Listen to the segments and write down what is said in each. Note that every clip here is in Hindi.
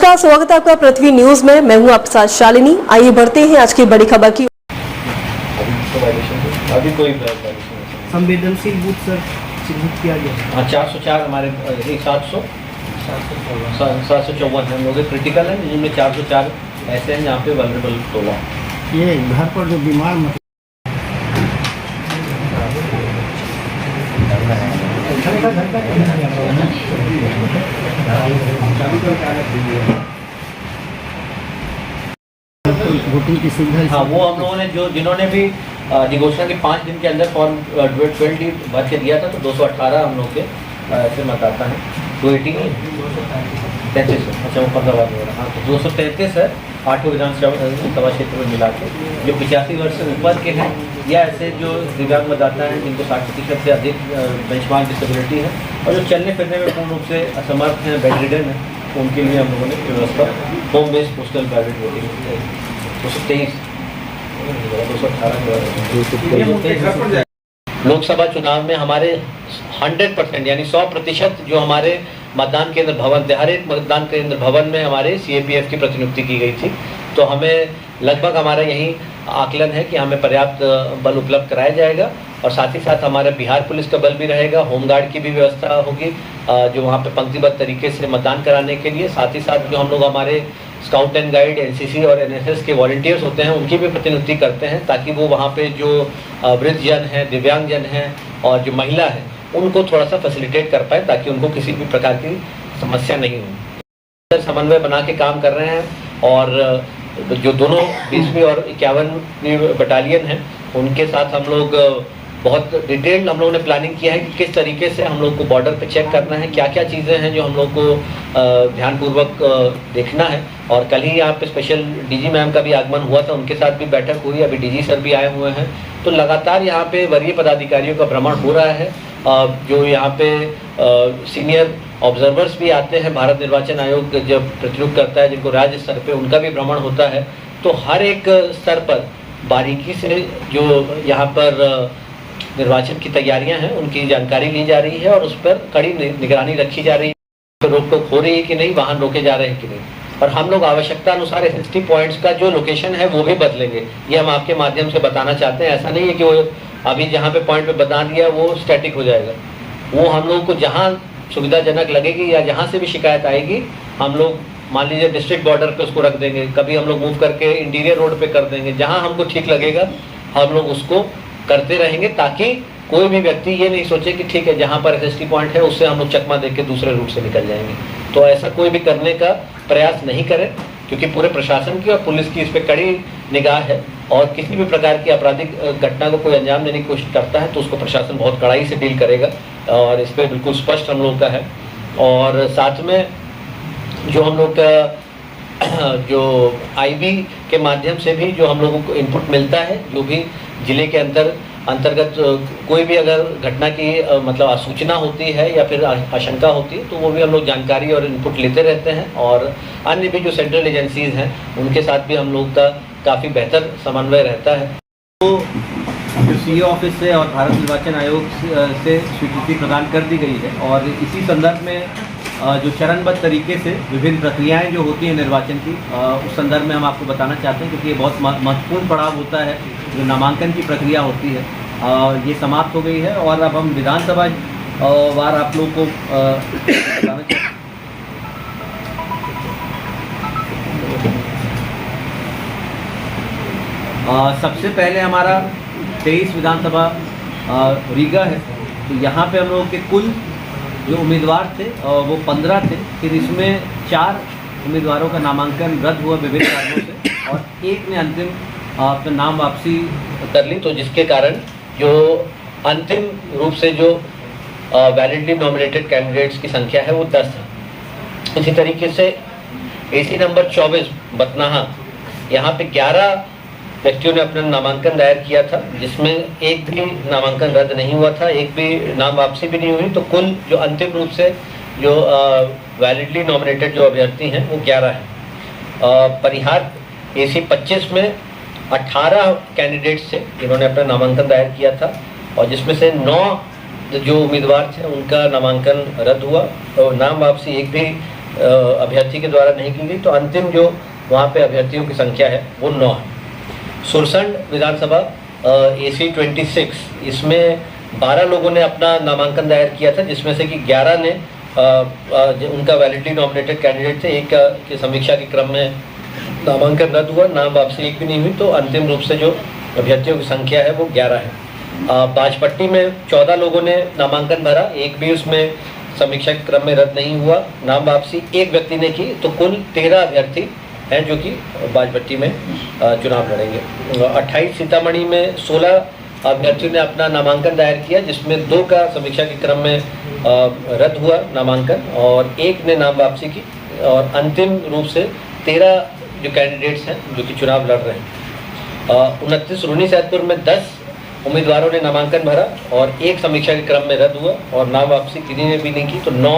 नमस्कार, स्वागत है आपका पृथ्वी न्यूज में। मैं हूं आपके साथ शालिनी। आइए बढ़ते हैं आज की बड़ी खबर की। अभी कोई संवेदनशील बूथ सर चिन्हित किया गया। हाँ, 404 हमारे 754 हम लोग क्रिटिकल है, जिनमें 404 ऐसे हैं जहाँ पे वल्नरेबल होगा। ये घर पर जो बीमार वोटिंग की सुविधा। हाँ, वो हम लोगों ने जिन्होंने भी निगोशिएशन के 5 दिन के अंदर फॉर्म 12 भर के दिया था, तो 218 हम लोग के ऐसे मतदाता हैं। 233 अच्छा, वो 15 बार हो रहा। हाँ, तो 233 है 8 विधानसभा क्षेत्र में मिला के, जो 85 वर्ष से ऊपर के हैं या ऐसे जो दिव्यांग मतदाता हैं जिनको 60% से अधिक बेंचमार्क डिसेबिलिटी है और जो चलने फिरने में पूर्ण रूप से असमर्थ हैं, बेड रिडन हैं, उनके लिए हम लोगों ने व्यवस्था home based postal ballot voting 223 218 Lok Sabha चुनाव में हमारे 100% यानी 100% जो हमारे मतदान केंद्र भवन थे, हर एक मतदान केंद्र भवन में हमारे CAPF की प्रतिनियुक्ति की गई थी। तो हमें लगभग हमारा यही आकलन है कि हमें पर्याप्त बल उपलब्ध कराया जाएगा और साथ ही साथ हमारे बिहार पुलिस का बल भी रहेगा, होमगार्ड की भी व्यवस्था होगी जो वहाँ पे पंक्तिबद्ध तरीके से मतदान कराने के लिए। साथ ही साथ जो हम लोग हमारे स्काउट एंड गाइड, NCC और NSS के वॉलंटियर्स होते हैं, उनकी भी प्रतिनियुक्ति करते हैं ताकि वो वहाँ पे जो वृद्धजन हैं, दिव्यांगजन हैं और जो महिला है, उनको थोड़ा सा फैसिलिटेट कर पाए ताकि उनको किसी भी प्रकार की समस्या नहीं हो। समन्वय बना के काम कर रहे हैं और जो दोनों 20वीं और 51वीं बटालियन हैं, उनके साथ हम लोग बहुत डिटेल्ड हम लोगों ने प्लानिंग किया है कि किस तरीके से हम लोग को बॉर्डर पे चेक करना है, क्या क्या चीज़ें हैं जो हम लोग को ध्यानपूर्वक देखना है। और कल ही यहाँ पे स्पेशल DG मैम का भी आगमन हुआ था, उनके साथ भी बैठक हुई, अभी DG सर भी आए हुए हैं। तो लगातार यहाँ पे वरीय पदाधिकारियों का भ्रमण हो रहा है, जो यहाँ पे सीनियर ऑब्जर्वर्स भी आते हैं। भारत निर्वाचन आयोग जब प्रतिनियुक्त करता है जिनको राज्य स्तर पे, उनका भी भ्रमण होता है। तो हर एक स्तर पर बारीकी से जो यहाँ पर निर्वाचन की तैयारियां हैं उनकी जानकारी ली जा रही है और उस पर कड़ी निगरानी रखी जा रही है। तो रोक टोक हो रही है कि नहीं, वाहन रोके जा रहे हैं कि नहीं। और हम लोग आवश्यकता अनुसार SST पॉइंट्स का जो लोकेशन है वो भी बदलेंगे, ये हम आपके माध्यम से बताना चाहते हैं। ऐसा नहीं है कि वो अभी जहाँ पे पॉइंट पे बता दिया वो स्टैटिक हो जाएगा। वो हम लोग को जहाँ सुविधाजनक लगेगी या जहाँ से भी शिकायत आएगी, हम लोग मान लीजिए डिस्ट्रिक्ट बॉर्डर पे उसको रख देंगे, कभी हम लोग मूव करके इंटीरियर रोड पे कर देंगे, जहाँ हमको ठीक लगेगा हम लोग उसको करते रहेंगे ताकि कोई भी व्यक्ति ये नहीं सोचे कि ठीक है जहाँ पर SST पॉइंट है उससे हम लोग चकमा देके दूसरे रूट से निकल जाएंगे। तो ऐसा कोई भी करने का प्रयास नहीं करें, क्योंकि पूरे प्रशासन की और पुलिस की इस पर कड़ी निगाह है और किसी भी प्रकार की आपराधिक घटना को कोई अंजाम देने की कोशिश करता है तो उसको प्रशासन बहुत कड़ाई से डील करेगा और इस पर बिल्कुल स्पष्ट हम लोग का है। और साथ में जो हम लोग का जो IB के माध्यम से भी जो हम लोगों को इनपुट मिलता है, जो भी जिले के अंतर्गत कोई भी अगर घटना की मतलब आसूचना होती है या फिर आशंका होती है तो वो भी हम लोग जानकारी और इनपुट लेते रहते हैं। और अन्य भी जो सेंट्रल एजेंसीज हैं उनके साथ भी हम लोग का काफ़ी बेहतर समन्वय रहता है। तो जो CEO ऑफिस से और भारत निर्वाचन आयोग से स्वीकृति प्रदान कर दी गई है और इसी संदर्भ में जो चरणबद्ध तरीके से विभिन्न प्रक्रियाएं जो होती हैं निर्वाचन की, उस संदर्भ में हम आपको बताना चाहते हैं क्योंकि ये बहुत महत्वपूर्ण पड़ाव होता है। जो नामांकन की प्रक्रिया होती है ये समाप्त हो गई है और अब हम विधानसभा वार आप लोग को बताना चाहते हैं। सबसे पहले हमारा 23 विधानसभा रीगा है, तो यहाँ पे हम लोगों के कुल जो उम्मीदवार थे वो 15 थे। फिर इसमें 4 उम्मीदवारों का नामांकन रद्द हुआ विभिन्न कारणों से और एक ने अंतिम अपना नाम वापसी कर ली, तो जिसके कारण जो अंतिम रूप से जो वैलिडली नॉमिनेटेड कैंडिडेट्स की संख्या है वो 10 है। इसी तरीके से AC नंबर 24 बतनाहा, यहाँ पे 11 व्यक्तियों ने अपना नामांकन दायर किया था, जिसमें एक भी नामांकन रद्द नहीं हुआ था, एक भी नाम वापसी भी नहीं हुई। तो कुल जो अंतिम रूप से जो वैलिडली नॉमिनेटेड जो अभ्यर्थी हैं वो 11 हैं। परिहार AC 25 में 18 कैंडिडेट्स थे जिन्होंने अपना नामांकन दायर किया था और जिसमें से 9 जो उम्मीदवार थे उनका नामांकन रद्द हुआ और नाम वापसी एक भी अभ्यर्थी के द्वारा नहीं की गई, तो अंतिम जो वहाँ पे अभ्यर्थियों की संख्या है वो 9 है। सुरसंड विधानसभा AC 26, इसमें 12 लोगों ने अपना नामांकन दायर किया था, जिसमें से कि 11 ने उनका वैलिडली नॉमिनेटेड कैंडिडेट थे। एक की समीक्षा के क्रम में नामांकन रद्द हुआ, नाम वापसी एक भी नहीं हुई, तो अंतिम रूप से जो अभ्यर्थियों की संख्या है वो 11 है। बाजपट्टी में 14 लोगों ने नामांकन भरा, एक भी उसमें समीक्षा के क्रम में रद्द नहीं हुआ, नाम वापसी एक व्यक्ति ने की, तो कुल 13 अभ्यर्थी हैं जो कि बाजपट्टी में चुनाव लड़ेंगे। 28 सीतामढ़ी में 16 अभ्यर्थियों ने अपना नामांकन दायर किया, जिसमें 2 का समीक्षा के क्रम में रद्द हुआ नामांकन और एक ने नाम वापसी की, और अंतिम रूप से 13 जो कैंडिडेट्स हैं जो कि चुनाव लड़ रहे हैं। 29 रूनी सैदपुर में 10 उम्मीदवारों ने नामांकन भरा और एक समीक्षा के क्रम में रद्द हुआ और नाम वापसी किसी ने भी नहीं की, तो 9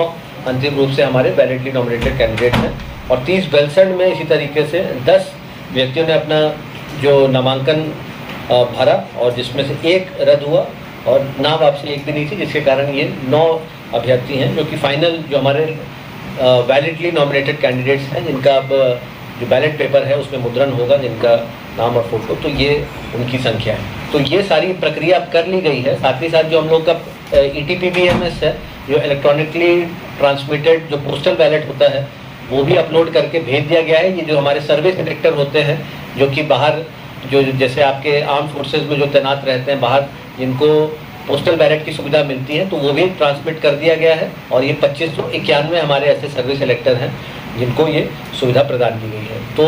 अंतिम रूप से हमारे वैलिडली नॉमिनेटेड कैंडिडेट हैं। और 30 बेलसंड में इसी तरीके से 10 व्यक्तियों ने अपना जो नामांकन भरा और जिसमें से एक रद्द हुआ और नाम वापसी एक भी नहीं थी, जिसके कारण ये 9 अभ्यर्थी हैं जो कि फाइनल जो हमारे वैलिडली नॉमिनेटेड कैंडिडेट्स हैं, जिनका अब जो बैलेट पेपर है उसमें मुद्रण होगा, जिनका नाम और फोटो, तो ये उनकी संख्या है। तो ये सारी प्रक्रिया अब कर ली गई है। साथ ही साथ जो हम लोग का ETPBMS है, जो इलेक्ट्रॉनिकली ट्रांसमिटेड जो पोस्टल बैलेट होता है, वो भी अपलोड करके भेज दिया गया है। ये जो हमारे सर्विस इंस्पेक्टर होते हैं जो कि बाहर जो जैसे आपके आर्म फोर्सेज में जो तैनात रहते हैं बाहर, जिनको पोस्टल बैलेट की सुविधा मिलती है, तो वो भी ट्रांसमिट कर दिया गया है। और ये 2591 हमारे ऐसे सर्विस इलेक्टर हैं जिनको ये सुविधा प्रदान की गई है। तो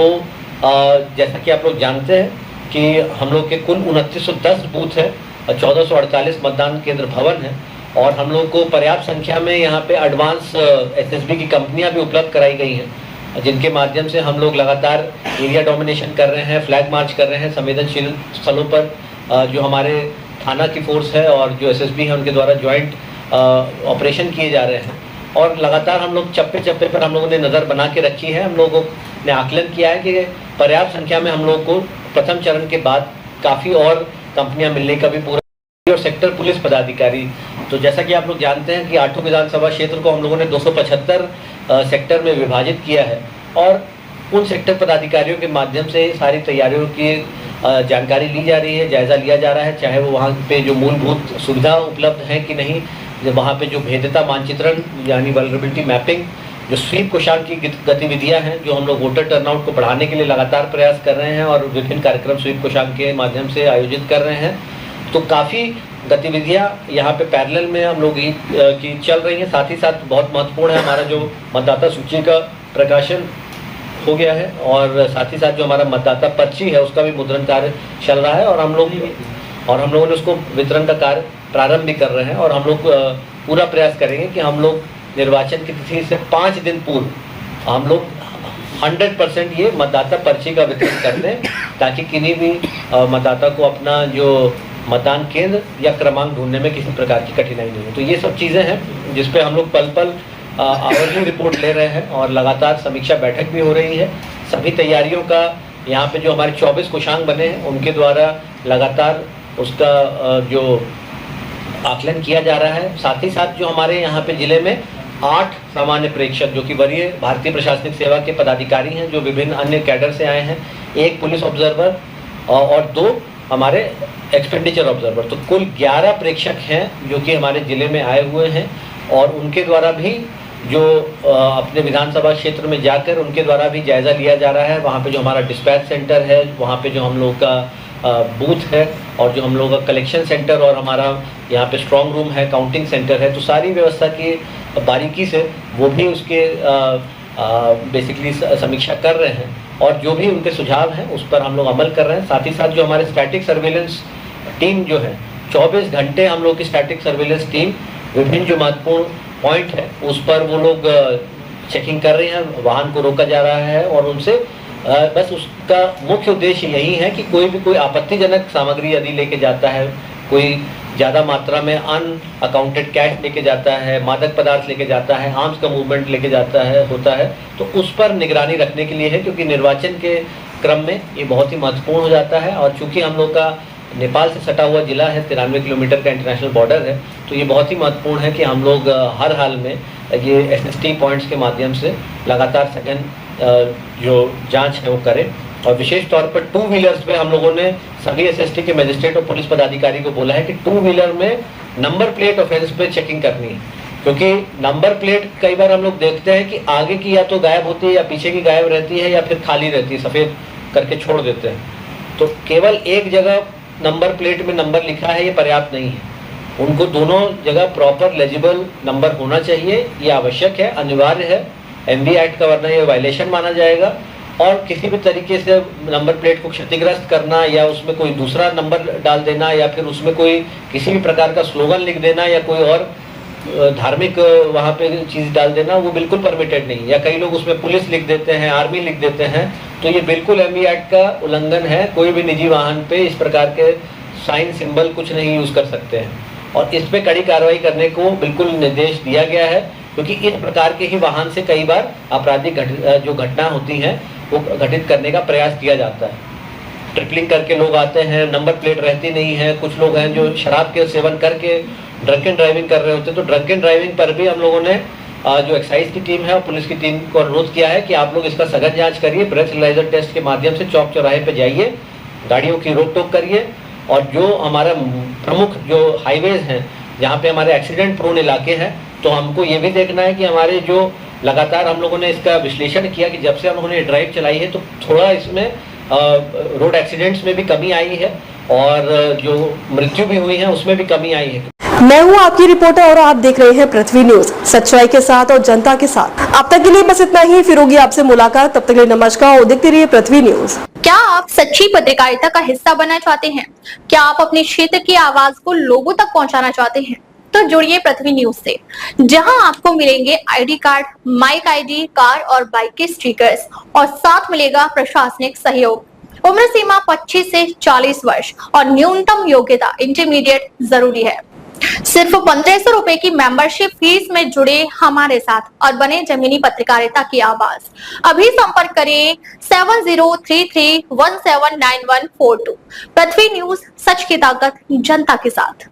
जैसा कि आप लोग जानते हैं कि हम लोग के कुल 2910 बूथ है, 1448 मतदान केंद्र भवन है और हम लोग को पर्याप्त संख्या में यहाँ पे एडवांस SSB की कंपनियाँ भी उपलब्ध कराई गई हैं, जिनके माध्यम से हम लोग लगातार एरिया डोमिनेशन कर रहे हैं, फ्लैग मार्च कर रहे हैं। संवेदनशील स्थलों पर जो हमारे थाना की फोर्स है और जो SSB है उनके द्वारा ज्वाइंट ऑपरेशन किए जा रहे हैं और लगातार हम लोग चप्पे चप्पे पर हम लोगों ने नज़र बना के रखी है। हम लोगों ने आकलन किया है कि पर्याप्त संख्या में हम लोग को प्रथम चरण के बाद काफ़ी और कंपनियां मिलने का भी पूरा, और सेक्टर पुलिस पदाधिकारी, तो जैसा कि आप लोग जानते हैं कि 8 विधानसभा क्षेत्र को हम लोगों ने 275 सेक्टर में विभाजित किया है और उन सेक्टर पदाधिकारियों के माध्यम से सारी तैयारियों की जानकारी ली जा रही है, जायज़ा लिया जा रहा है, चाहे वो वहाँ पे जो मूलभूत सुविधा उपलब्ध है कि नहीं, जो वहाँ पे जो भेद्यता मानचित्रण यानी वल्नरेबिलिटी मैपिंग, जो स्वीप कोषांग की गतिविधियाँ हैं, जो हम लोग वोटर टर्नआउट को बढ़ाने के लिए लगातार प्रयास कर रहे हैं और विभिन्न कार्यक्रम स्वीप कोषांग के माध्यम से आयोजित कर रहे हैं। तो काफ़ी गतिविधियाँ यहाँ पे पैरेलल में हम लोग की चल रही हैं। साथ ही साथ बहुत महत्वपूर्ण है हमारा जो मतदाता सूची का प्रकाशन हो गया है और साथ ही साथ जो हमारा मतदाता पर्ची है उसका भी मुद्रण कार्य चल रहा है और हम लोगों ने उसको वितरण का कार्य प्रारंभ भी कर रहे हैं और हम लोग पूरा प्रयास करेंगे कि हम लोग निर्वाचन की तिथि से 5 दिन पूर्व हम लोग 100% ये मतदाता पर्ची का वितरण कर दें, ताकि किन्हीं भी मतदाता को अपना जो मतदान केंद्र या क्रमांक ढूंढने में किसी प्रकार की कठिनाई नहीं हो। तो ये सब चीज़ें हैं जिस पे हम लोग पल पल आवरली रिपोर्ट ले रहे हैं और लगातार समीक्षा बैठक भी हो रही है। सभी तैयारियों का यहाँ पे जो हमारे 24 कोषांग बने हैं उनके द्वारा लगातार उसका जो आकलन किया जा रहा है। साथ ही साथ जो हमारे यहाँ पे ज़िले में 8 सामान्य प्रेक्षक जो कि वरीय भारतीय प्रशासनिक सेवा के पदाधिकारी हैं, जो विभिन्न अन्य कैडर से आए हैं, 1 पुलिस ऑब्जर्वर और 2 हमारे एक्सपेंडिचर ऑब्जर्वर, तो कुल 11 प्रेक्षक हैं जो कि हमारे ज़िले में आए हुए हैं और उनके द्वारा भी जो अपने विधानसभा क्षेत्र में जाकर उनके द्वारा भी जायज़ा लिया जा रहा है। वहाँ पे जो हमारा डिस्पैच सेंटर है, वहाँ पे जो हम लोग का बूथ है और जो हम लोग का कलेक्शन सेंटर और हमारा यहाँ पे स्ट्रॉन्ग रूम है, काउंटिंग सेंटर है, तो सारी व्यवस्था की बारीकी से वो भी उसके बेसिकली समीक्षा कर रहे हैं और जो भी उनके सुझाव हैं उस पर हम लोग अमल कर रहे हैं। साथ ही साथ जो हमारे स्टैटिक सर्वेलेंस टीम जो है 24 घंटे हम लोग की स्टैटिक सर्वेलेंस टीम विभिन्न जो महत्वपूर्ण पॉइंट है उस पर वो लोग चेकिंग कर रहे हैं, वाहन को रोका जा रहा है और उनसे बस उसका मुख्य उद्देश्य यही है कि कोई आपत्तिजनक सामग्री यदि लेके जाता है, कोई ज़्यादा मात्रा में अनअकाउंटेड कैश लेके जाता है, मादक पदार्थ लेके जाता है, आर्म्स का मूवमेंट लेके जाता है होता है, तो उस पर निगरानी रखने के लिए है, क्योंकि निर्वाचन के क्रम में ये बहुत ही महत्वपूर्ण हो जाता है। और चूँकि हम लोग का नेपाल से सटा हुआ ज़िला है, 93 किलोमीटर का इंटरनेशनल बॉर्डर है, तो ये बहुत ही महत्वपूर्ण है कि हम लोग हर हाल में ये SST पॉइंट्स के माध्यम से लगातार सघन जो जांच है वो करें। और विशेष तौर पर टू व्हीलर्स पे हम लोगों ने सभी SST के मजिस्ट्रेट और पुलिस पदाधिकारी को बोला है कि टू व्हीलर में नंबर प्लेट ऑफेंस पे चेकिंग करनी है, क्योंकि नंबर प्लेट कई बार हम लोग देखते हैं कि आगे की या तो गायब होती है या पीछे की गायब रहती है या फिर खाली रहती है, सफ़ेद करके छोड़ देते हैं। तो केवल एक जगह नंबर प्लेट में नंबर लिखा है ये पर्याप्त नहीं है, उनको दोनों जगह प्रॉपर लेजिबल नंबर होना चाहिए। ये आवश्यक है, अनिवार्य है MV एक्ट का, वरना ये वायलेशन माना जाएगा। और किसी भी तरीके से नंबर प्लेट को क्षतिग्रस्त करना या उसमें कोई दूसरा नंबर डाल देना या फिर उसमें कोई किसी भी प्रकार का स्लोगन लिख देना या कोई और धार्मिक वहाँ पे चीज़ डाल देना, वो बिल्कुल परमिटेड नहीं। या कई लोग उसमें पुलिस लिख देते हैं, आर्मी लिख देते हैं, तो ये बिल्कुल MV एक्ट का उल्लंघन है। कोई भी निजी वाहन पे इस प्रकार के साइन सिंबल कुछ नहीं यूज़ कर सकते हैं और इस पे कड़ी कार्रवाई करने को बिल्कुल निर्देश दिया गया है, क्योंकि इस प्रकार के ही वाहन से कई बार आपराधिक जो घटना होती हैं वो घटित करने का प्रयास किया जाता है। ट्रिपलिंग करके लोग आते हैं, नंबर प्लेट रहती नहीं है। कुछ लोग हैं जो शराब के सेवन करके ड्रंकन ड्राइविंग कर रहे होते हैं, तो ड्रंकन ड्राइविंग पर भी हम लोगों ने जो एक्साइज की टीम है और पुलिस की टीम को अनुरोध किया है कि आप लोग इसका सघन जांच करिए, ब्रेथलाइजर टेस्ट के माध्यम से चौक चौराहे पे जाइए, गाड़ियों की रोक टोक करिए। और जो हमारा प्रमुख जो हाईवेज हैं जहाँ पे हमारे एक्सीडेंट प्रोन इलाके हैं, तो हमको ये भी देखना है कि हमारे जो लगातार हम लोगों ने इसका विश्लेषण किया कि जब से हम लोगों ने ड्राइव चलाई है तो थोड़ा इसमें रोड एक्सीडेंट्स में भी कमी आई है और जो मृत्यु भी हुई है उसमें भी कमी आई है। मैं हूं आपकी रिपोर्टर और आप देख रहे हैं पृथ्वी न्यूज, सच्चाई के साथ और जनता के साथ। अब तक के लिए बस इतना ही, फिर होगी आपसे मुलाकात। तब तक के लिए नमस्कार और देखते रहिए पृथ्वी न्यूज। क्या आप सच्ची पत्रकारिता का हिस्सा बनना चाहते हैं? क्या आप अपने क्षेत्र की आवाज को लोगों तक पहुंचाना चाहते हैं? तो जुड़िए पृथ्वी न्यूज से, जहां आपको मिलेंगे ID card, mike ID, car और बाइक के स्टिकर्स और साथ मिलेगा प्रशासनिक सहयोग। उम्र सीमा 25 से 40 वर्ष और न्यूनतम योग्यता इंटरमीडिएट जरूरी है। सिर्फ 1500 रुपए की मेंबरशिप फीस में जुड़े हमारे साथ और बने जमीनी पत्रकारिता की आवाज। अभी संपर्क करें 7033179142। पृथ्वी न्यूज, सच की ताकत जनता के साथ।